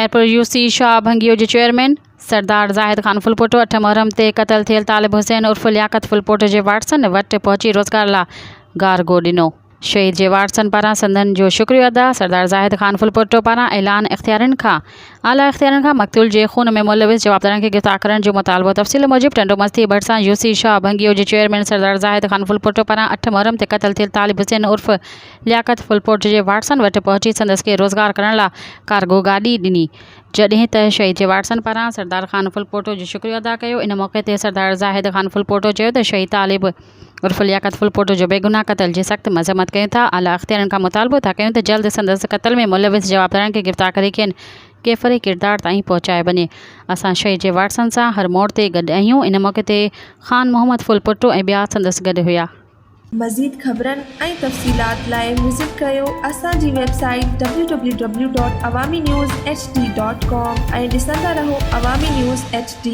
Khairpur UC Shah भंगियो जे chairman सरदार ज़ाहिद ख़ान फुलपोटो 8 मुहर्रम ते क़त्ल थियल तालिब हुसैन उर्फ़ लियाकत फुलपोटो जे Watson वटि पहुची रोज़गार ला गारगो ॾिनो। शहीद जे वाटसन पारां संदन जो शुक्रियो अदा। सरदार ज़ाहिद ख़ान फुलपोटो पारां ऐलान आला इख्तियारनि खां मक़तूल जे खून में मुलविस जवाबदारनि खे गिरफ़्तार करण जो मुतालबो। तफ़सील मूजिब टंडो मस्ती भरिसां यूसी शाह भंगियो जे चेयरमैन सरदार ज़ाहिद ख़ान फुलपोटो पारां 8 मुहर्रम ते क़त्ल थियल तालिब हुसैन उर्फ़ लियाकत फुलपोटो जे वाटसन वटि पहुची संदसि खे रोज़गार करण लाइ कार्गो गाॾी ॾिनी, जॾहिं त शहीद जे वाटसन पारां सरदार ख़ान फुलपोटो जो शुक्रियो अदा कयो। इन मौक़े ते सरदार ज़ाहिद ख़ान फुलपोटो चयो त शहीद तालिब उर्फ़ लियाकत फुलपोटो जो बेगुनाह क़त्ल जी सख़्त मज़म्मत कयूं था। आला इख्तियारनि खां मुतालबो था कयूं त जल्द संदसि क़त्ल में मुलविस जवाबदारनि खे गिरफ़्तार करे खेनि केफ़री किरदार ताईं पहुचाए वञे। असां शहीद जे वाटसन सां हर मोड़ ते गॾु आहियूं। इन मौक़े ते ख़ान मोहम्मद फुलपोटो ऐं ॿिया संदसि गॾु हुआ। मज़ीद ख़बरनि ऐं तफ़सीलात लाइ विज़िट कयो असांजी वेबसाइट www.awamiNewsHD.com ऐं ॾिसंदा रहो अवामी न्यूज़ HD।